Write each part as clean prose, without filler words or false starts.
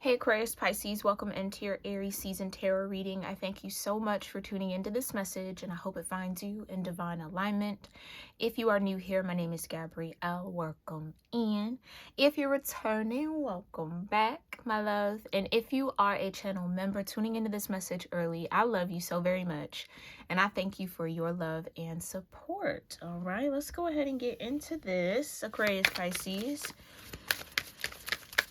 Hey Aquarius Pisces, welcome into your Aries season tarot reading. I thank you so much for tuning into this message and I hope it finds you in divine alignment. If you are new here, my name is Gabrielle. Welcome in. If you're returning, welcome back, my love. And if you are a channel member tuning into this message early, I love you so very much. And I thank you for your love and support. All right, let's go ahead and get into this, Aquarius Pisces.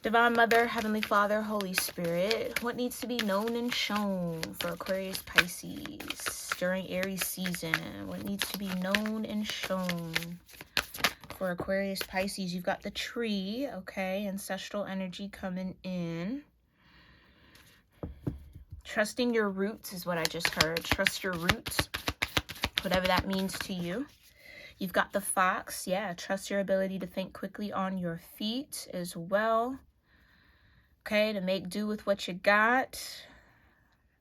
Divine Mother, Heavenly Father, Holy Spirit, what needs to be known and shown for Aquarius Pisces during Aries season? What needs to be known and shown for Aquarius Pisces? You've got the tree, okay, ancestral energy coming in. Trusting your roots is what I just heard. Trust your roots, whatever that means to you. You've got the fox, yeah, trust your ability to think quickly on your feet as well. Okay, to make do with what you got.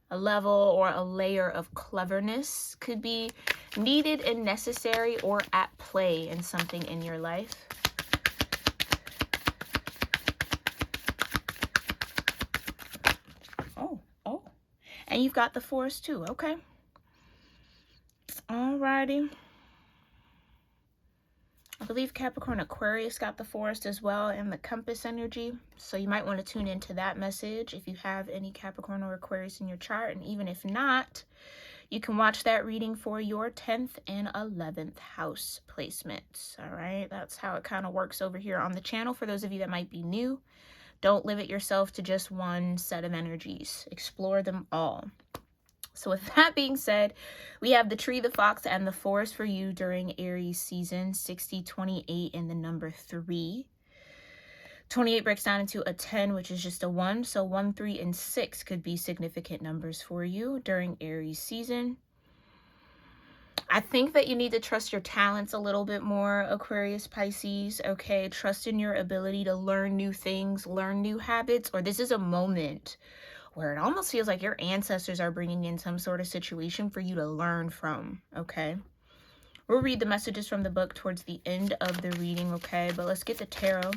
A level or a layer of cleverness could be needed and necessary or at play in something in your life. Oh. And you've got the forest too, okay. Alrighty. I believe Capricorn Aquarius got the forest as well and the compass energy. So you might want to tune into that message if you have any Capricorn or Aquarius in your chart. And even if not, you can watch that reading for your 10th and 11th house placements. All right, that's how it kind of works over here on the channel. For those of you that might be new, don't limit yourself to just one set of energies. Explore them all. So with that being said, we have the tree, the fox, and the forest for you during Aries season, 60, 28, and the number 3. 28 breaks down into a 10, which is just a 1. So 1, 3, and 6 could be significant numbers for you during Aries season. I think that you need to trust your talents a little bit more, Aquarius Pisces, okay? Trust in your ability to learn new things, learn new habits, or this is a moment where it almost feels like your ancestors are bringing in some sort of situation for you to learn from, okay? We'll read the messages from the book towards the end of the reading, okay? But let's get the tarot.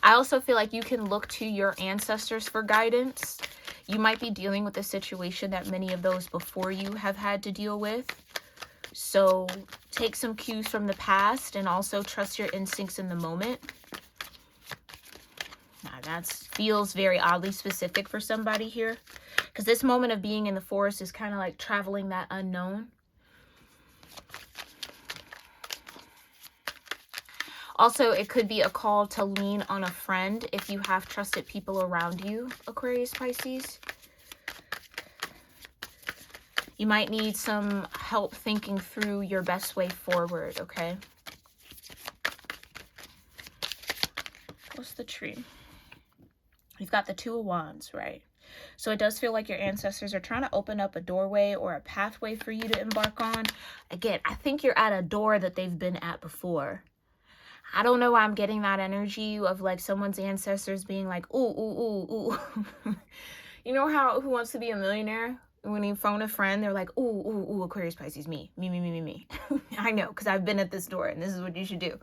I also feel like you can look to your ancestors for guidance. You might be dealing with a situation that many of those before you have had to deal with. So take some cues from the past and also trust your instincts in the moment. Now, that feels very oddly specific for somebody here, because this moment of being in the forest is kind of like traveling that unknown. Also, it could be a call to lean on a friend if you have trusted people around you, Aquarius Pisces. You might need some help thinking through your best way forward, okay? What's the tree? You've got the 2 of Wands, right? So it does feel like your ancestors are trying to open up a doorway or a pathway for you to embark on. Again, I think you're at a door that they've been at before. I don't know why I'm getting that energy of like someone's ancestors being like, ooh, ooh, ooh, ooh. You know how Who Wants to Be a Millionaire? When you phone a friend, they're like, ooh, ooh, ooh, Aquarius Pisces, me. I know, because I've been at this door and this is what you should do.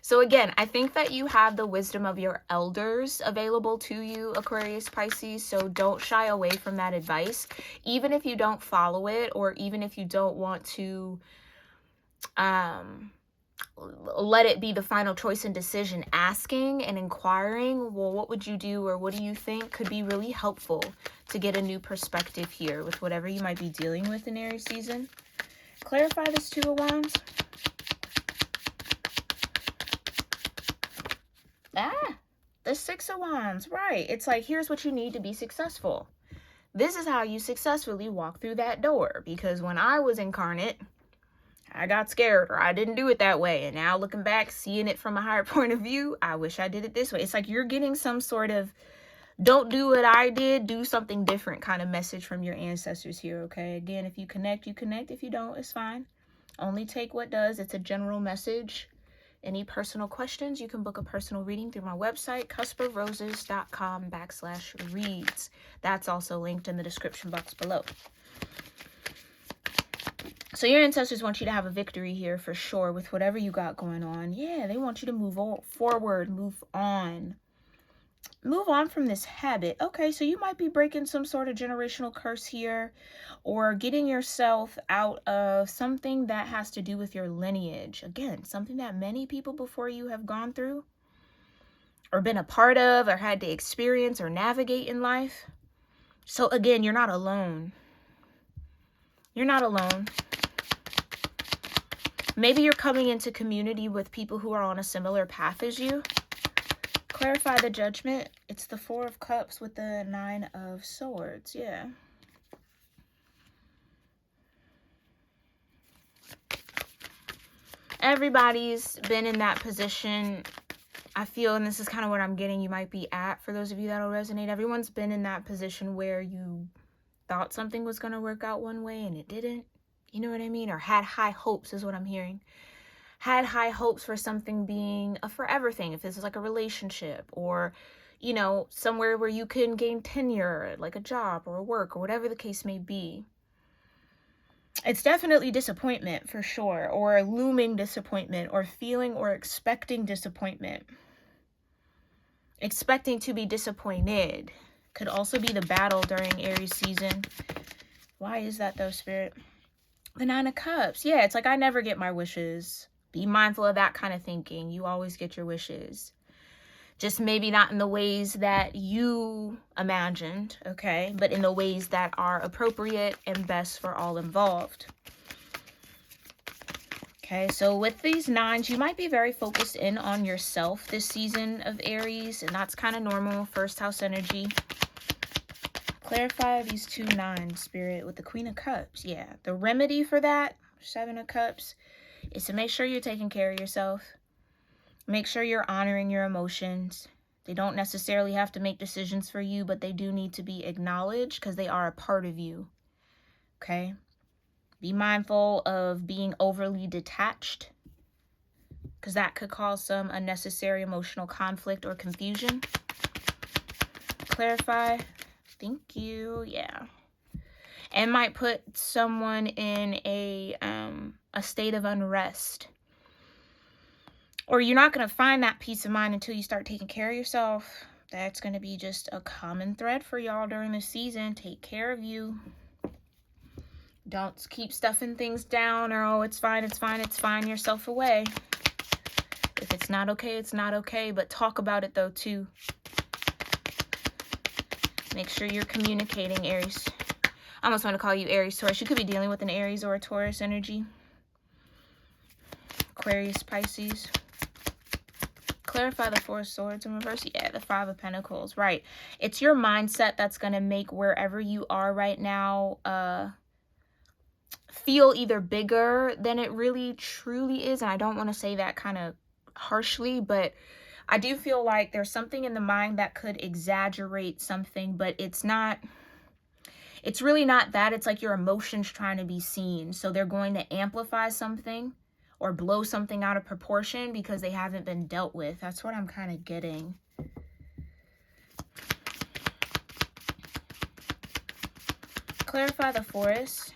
So again, I think that you have the wisdom of your elders available to you, Aquarius Pisces. So don't shy away from that advice. Even if you don't follow it, or even if you don't want to let it be the final choice and decision, asking and inquiring, well, what would you do or what do you think, could be really helpful to get a new perspective here with whatever you might be dealing with in Aries season. Clarify this 2 of Wands. The 6 of Wands, right? It's like, here's what you need to be successful. This is how you successfully walk through that door. Because when I was incarnate, I got scared or I didn't do it that way. And now looking back, seeing it from a higher point of view, I wish I did it this way. It's like you're getting some sort of don't do what I did, do something different kind of message from your ancestors here, okay? Again, if you connect, you connect. If you don't, it's fine. Only take what does. It's a general message. Any personal questions, you can book a personal reading through my website, cusp-of-roses.com/reads. That's also linked in the description box below. So your ancestors want you to have a victory here for sure with whatever you got going on. Yeah, they want you to move forward, move on. Move on from this habit. Okay, so you might be breaking some sort of generational curse here, or getting yourself out of something that has to do with your lineage. Again, something that many people before you have gone through or been a part of or had to experience or navigate in life. So again, you're not alone. You're not alone. Maybe you're coming into community with people who are on a similar path as you. Clarify the Judgment. It's the 4 of Cups with the 9 of Swords. Yeah. Everybody's been in that position, I feel, and this is kind of what I'm getting you might be at for those of you that'll resonate. Everyone's been in that position where you thought something was going to work out one way and it didn't. You know what I mean? Or had high hopes is what I'm hearing. Had high hopes for something being a forever thing. If this is like a relationship or, you know, somewhere where you can gain tenure, like a job or a work or whatever the case may be. It's definitely disappointment for sure, or looming disappointment, or feeling or expecting disappointment. Expecting to be disappointed could also be the battle during Aries season. Why is that though, Spirit? The 9 of Cups. Yeah, it's like I never get my wishes. Be mindful of that kind of thinking. You always get your wishes. Just maybe not in the ways that you imagined, okay? But in the ways that are appropriate and best for all involved. Okay, so with these 9s, you might be very focused in on yourself this season of Aries, and that's kind of normal, first house energy. Clarify these 2 9s, Spirit, with the Queen of Cups. Yeah, the remedy for that, 7 of Cups, is to make sure you're taking care of yourself. Make sure you're honoring your emotions. They don't necessarily have to make decisions for you, but they do need to be acknowledged because they are a part of you. Okay? Be mindful of being overly detached because that could cause some unnecessary emotional conflict or confusion. Clarify. Thank you. Yeah. And might put someone in a state of unrest. Or you're not going to find that peace of mind until you start taking care of yourself. That's going to be just a common thread for y'all during this season. Take care of you. Don't keep stuffing things down or, oh, it's fine, it's fine, it's fine, yourself away. If it's not okay, it's not okay. But talk about it, though, too. Make sure you're communicating, Aries. I almost want to call you Aries, Taurus. You could be dealing with an Aries or a Taurus energy. Aquarius-Pisces. Clarify the 4 of Swords in reverse. Yeah, the 5 of Pentacles. Right. It's your mindset that's going to make wherever you are right now feel either bigger than it really truly is. And I don't want to say that kind of harshly, but I do feel like there's something in the mind that could exaggerate something, but it's not. It's really not that. It's like your emotions trying to be seen. So they're going to amplify something or blow something out of proportion because they haven't been dealt with. That's what I'm kind of getting. Clarify the Forest.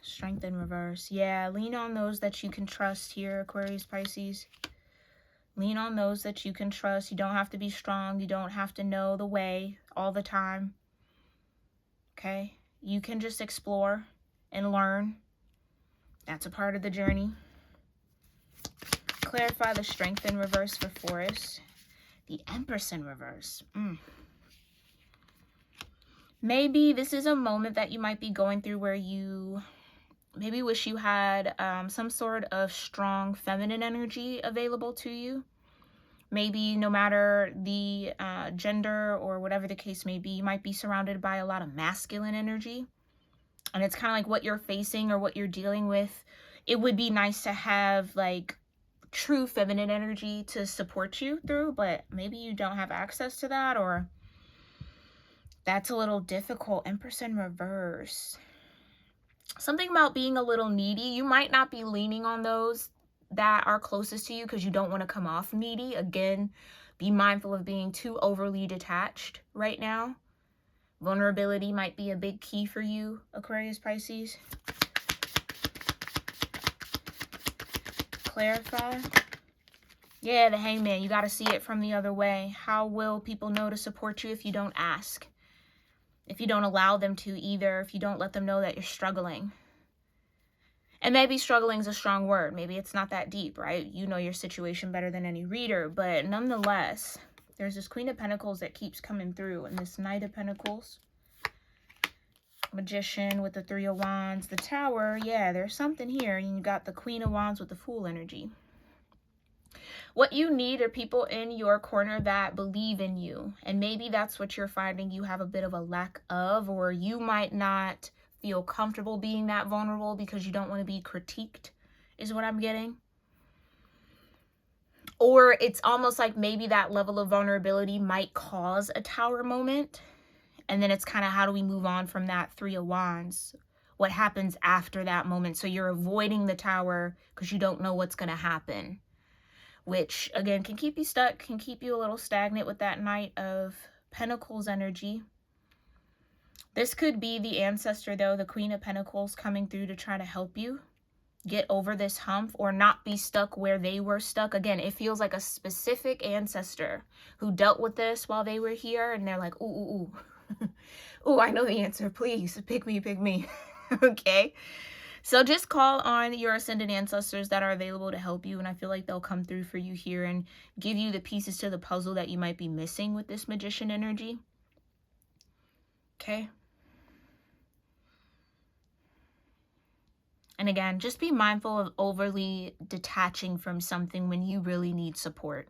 Strength in reverse. Yeah, lean on those that you can trust here, Aquarius, Pisces. Lean on those that you can trust. You don't have to be strong. You don't have to know the way all the time. Okay? You can just explore and learn. That's a part of the journey. Clarify the Strength in reverse for Forest. The Empress in reverse. Maybe this is a moment that you might be going through where you maybe wish you had some sort of strong feminine energy available to you. Maybe no matter the gender or whatever the case may be, you might be surrounded by a lot of masculine energy. And it's kind of like what you're facing or what you're dealing with. It would be nice to have like true feminine energy to support you through, but maybe you don't have access to that, or that's a little difficult. Empress in reverse. Something about being a little needy. You might not be leaning on those that are closest to you because you don't want to come off needy. Again, be mindful of being too overly detached right now. Vulnerability might be a big key for you, Aquarius, Pisces. clarify. Yeah, the Hangman. You got to see it from the other way. How will people know to support you if you don't ask? If you don't allow them to either, if you don't let them know that you're struggling. And maybe struggling is a strong word. Maybe it's not that deep, right? You know your situation better than any reader. But nonetheless, there's this Queen of Pentacles that keeps coming through. And this Knight of Pentacles. Magician with the Three of Wands. The Tower. Yeah, there's something here. And you got the Queen of Wands with the Fool energy. What you need are people in your corner that believe in you. And maybe that's what you're finding you have a bit of a lack of, or you might not feel comfortable being that vulnerable because you don't want to be critiqued, is what I'm getting. Or it's almost like maybe that level of vulnerability might cause a Tower moment. And then it's kind of, how do we move on from that Three of Wands? What happens after that moment? So you're avoiding the Tower because you don't know what's going to happen. Which, again, can keep you stuck, can keep you a little stagnant with that Knight of Pentacles energy. This could be the ancestor, though, the Queen of Pentacles coming through to try to help you get over this hump or not be stuck where they were stuck. Again, it feels like a specific ancestor who dealt with this while they were here, and they're like, ooh, ooh, ooh. Ooh, I know the answer. Please, pick me, pick me. Okay? So just call on your ascended ancestors that are available to help you. And I feel like they'll come through for you here and give you the pieces to the puzzle that you might be missing with this Magician energy. Okay. And again, just be mindful of overly detaching from something when you really need support.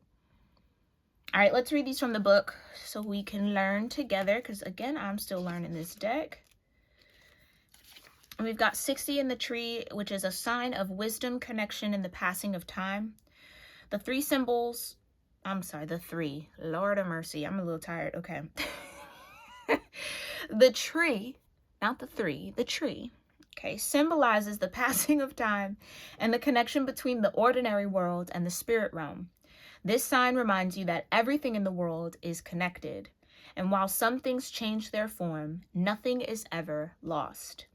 All right, let's read these from the book so we can learn together. Because again, I'm still learning this deck. And we've got 60 in the tree, which is a sign of wisdom, connection, and the passing of time. The three symbols, the three. Lord of mercy, I'm a little tired. Okay. The tree, not the three, the tree, okay, symbolizes the passing of time and the connection between the ordinary world and the spirit realm. This sign reminds you that everything in the world is connected. And while some things change their form, nothing is ever lost.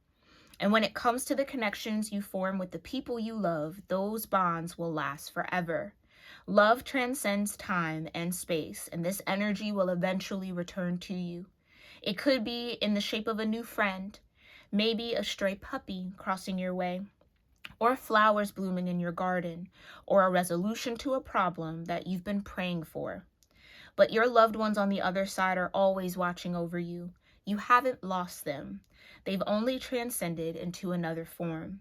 And when it comes to the connections you form with the people you love, those bonds will last forever. Love transcends time and space, and this energy will eventually return to you. It could be in the shape of a new friend, maybe a stray puppy crossing your way, or flowers blooming in your garden, or a resolution to a problem that you've been praying for. But your loved ones on the other side are always watching over you. You haven't lost them. They've only transcended into another form.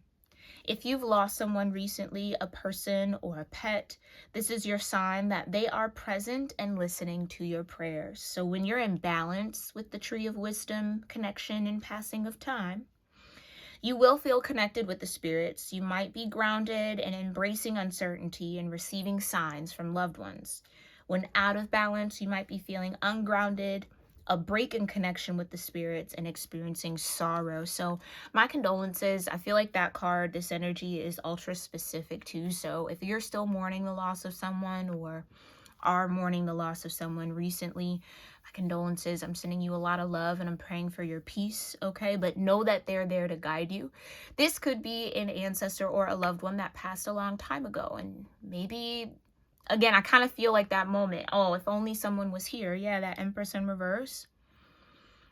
If you've lost someone recently, a person or a pet, this is your sign that they are present and listening to your prayers. So when you're in balance with the tree of wisdom, connection, and passing of time, you will feel connected with the spirits. You might be grounded and embracing uncertainty and receiving signs from loved ones. When out of balance, you might be feeling ungrounded, a break in connection with the spirits, and experiencing sorrow. So my condolences. I feel like that card, this energy, is ultra specific too. So if you're still mourning the loss of someone or are mourning the loss of someone recently, my condolences. I'm sending you a lot of love and I'm praying for your peace, okay? But know that they're there to guide you. This could be an ancestor or a loved one that passed a long time ago, and maybe, again, I kind of feel like that moment. Oh, if only someone was here. Yeah, that Empress in reverse.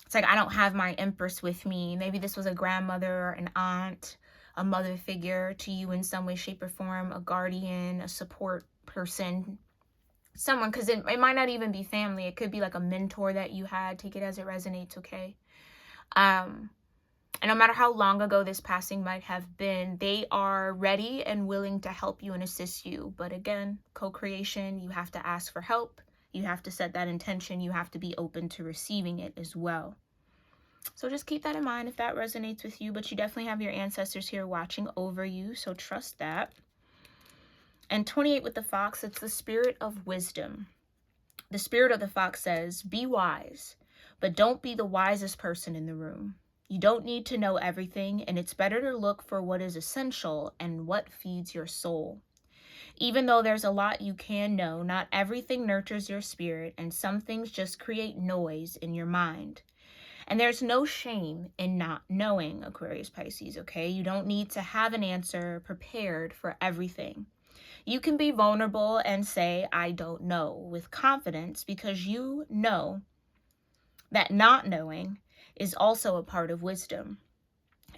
It's like, I don't have my Empress with me. Maybe this was a grandmother, an aunt, a mother figure to you in some way, shape, or form, a guardian, a support person, someone, because it might not even be family. It could be like a mentor that you had. Take it as it resonates, okay? And no matter how long ago this passing might have been, they are ready and willing to help you and assist you. But again, co-creation, you have to ask for help. You have to set that intention. You have to be open to receiving it as well. So just keep that in mind if that resonates with you. But you definitely have your ancestors here watching over you. So trust that. And 28 with the fox, it's the spirit of wisdom. The spirit of the fox says, be wise, but don't be the wisest person in the room. You don't need to know everything, and it's better to look for what is essential and what feeds your soul. Even though there's a lot you can know, not everything nurtures your spirit, and some things just create noise in your mind. And there's no shame in not knowing, Aquarius Pisces, okay? You don't need to have an answer prepared for everything. You can be vulnerable and say, I don't know, with confidence, because you know that not knowing is also a part of wisdom.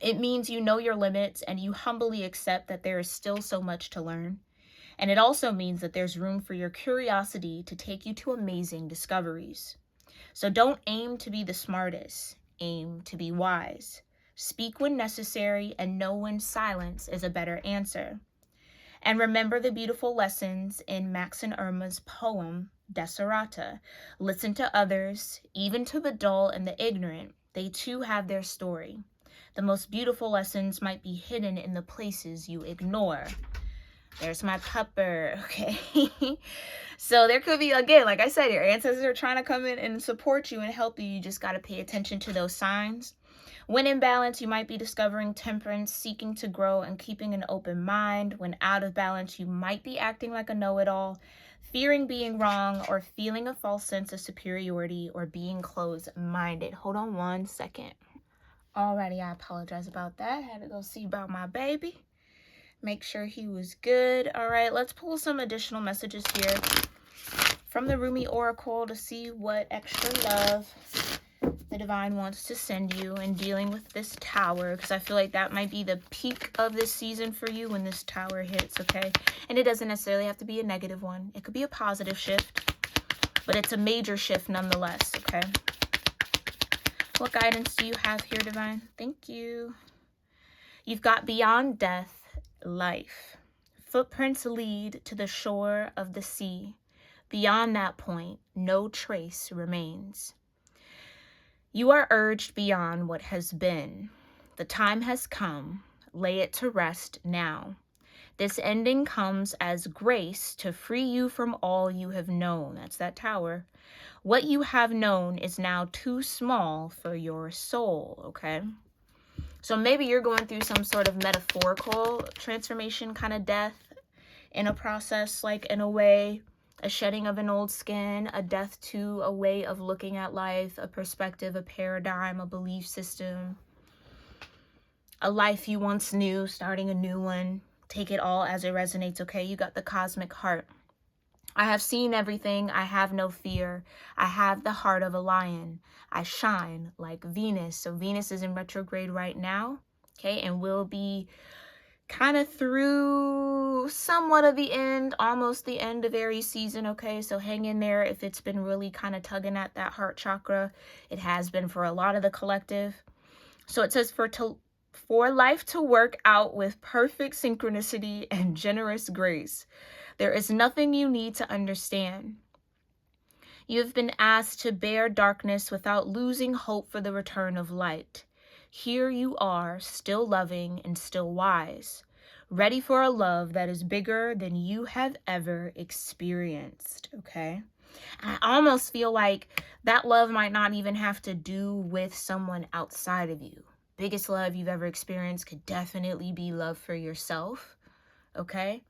It means you know your limits and you humbly accept that there is still so much to learn. And it also means that there's room for your curiosity to take you to amazing discoveries. So don't aim to be the smartest, aim to be wise. Speak when necessary and know when silence is a better answer. And remember the beautiful lessons in Max and Irma's poem, Desiderata. Listen to others, even to the dull and the ignorant. They too have their story. The most beautiful lessons might be hidden in the places you ignore. There's my pupper, okay? So there could be, again, like I said, your ancestors are trying to come in and support you and help you. You just got to pay attention to those signs. When in balance, you might be discovering temperance, seeking to grow, and keeping an open mind. When out of balance, you might be acting like a know-it-all, fearing being wrong, or feeling a false sense of superiority, or being closed-minded. Hold on one second. Alrighty, I apologize about that. Had to go see about my baby. Make sure he was good. All right, let's pull some additional messages here from the Rumi Oracle to see what extra love the divine wants to send you in dealing with this tower, because I feel like that might be the peak of this season for you when this tower hits, okay? And it doesn't necessarily have to be a negative one. It could be a positive shift, but it's a major shift nonetheless, okay? What guidance do you have here, divine? Thank you. You've got beyond death, life. Footprints lead to the shore of the sea. Beyond that point, no trace remains. You are urged beyond what has been. The time has come. Lay it to rest now. This ending comes as grace to free you from all you have known. That's that tower. What you have known is now too small for your soul, okay? So maybe you're going through some sort of metaphorical transformation kind of death in a process, like in a way, a shedding of an old skin, a death to a way of looking at life, a perspective, a paradigm, a belief system, a life you once knew, starting a new one. Take it all as it resonates, okay? You got the cosmic heart. I have seen everything. I have no fear. I have the heart of a lion. I shine like Venus. So Venus is in retrograde right now, okay? And will be kind of through somewhat of the end, almost the end of Aries season, okay? So hang in there if it's been really kind of tugging at that heart chakra. It has been for a lot of the collective. So it says for life to work out with perfect synchronicity and generous grace. There is nothing you need to understand. You have been asked to bear darkness without losing hope for the return of light. Here you are, still loving and still wise, ready for a love that is bigger than you have ever experienced, okay? I almost feel like that love might not even have to do with someone outside of you. Biggest love you've ever experienced could definitely be love for yourself, okay?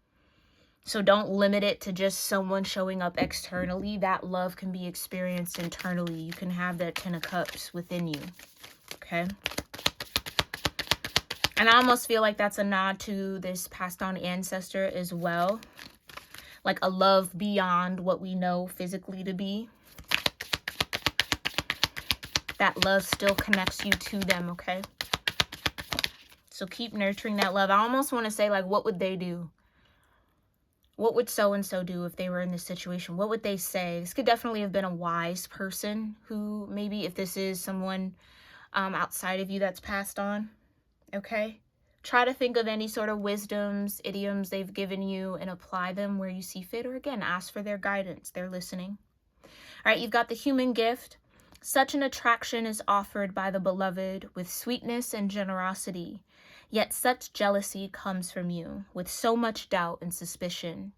So don't limit it to just someone showing up externally. That love can be experienced internally. You can have that 10 of Cups within you, okay? And I almost feel like that's a nod to this passed on ancestor as well. Like a love beyond what we know physically to be. That love still connects you to them, okay? So keep nurturing that love. I almost want to say, like, what would they do? What would so-and-so do if they were in this situation? What would they say? This could definitely have been a wise person who, maybe if this is someone outside of you that's passed on, okay? Try to think of any sort of wisdoms, idioms they've given you and apply them where you see fit. Or again, ask for their guidance. They're listening. All right, you've got the human gift. Such an attraction is offered by the beloved with sweetness and generosity. Yet such jealousy comes from you with so much doubt and suspicion.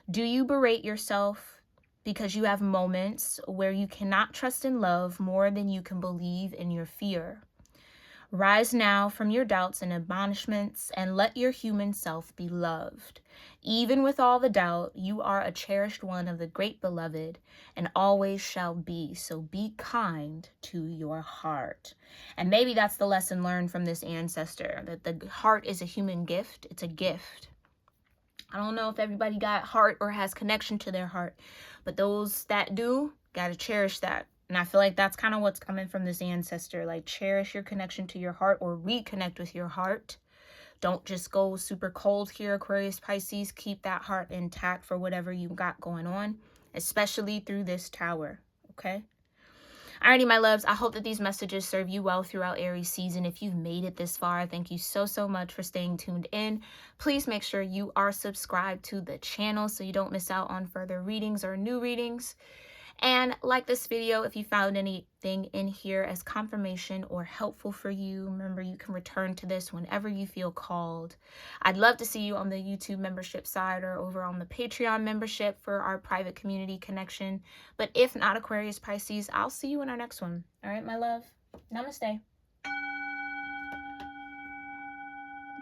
Do you berate yourself because you have moments where you cannot trust in love more than you can believe in your fear? Rise now from your doubts and admonishments and let your human self be loved. Even with all the doubt, you are a cherished one of the great beloved and always shall be. So be kind to your heart. And maybe that's the lesson learned from this ancestor, that the heart is a human gift. It's a gift. I don't know if everybody got heart or has connection to their heart, but those that do, gotta cherish that. And I feel like that's kind of what's coming from this ancestor. Like, cherish your connection to your heart, or reconnect with your heart. Don't just go super cold here, Aquarius, Pisces. Keep that heart intact for whatever you got going on, especially through this tower, okay? Alrighty, my loves, I hope that these messages serve you well throughout Aries season. If you've made it this far, thank you so much for staying tuned in. Please make sure you are subscribed to the channel so you don't miss out on further readings or new readings. And like this video if you found anything in here as confirmation or helpful for you. Remember, you can return to this whenever you feel called. I'd love to see you on the YouTube membership side or over on the Patreon membership for our private community connection. But if not, Aquarius, Pisces, I'll see you in our next one. All right, my love. Namaste.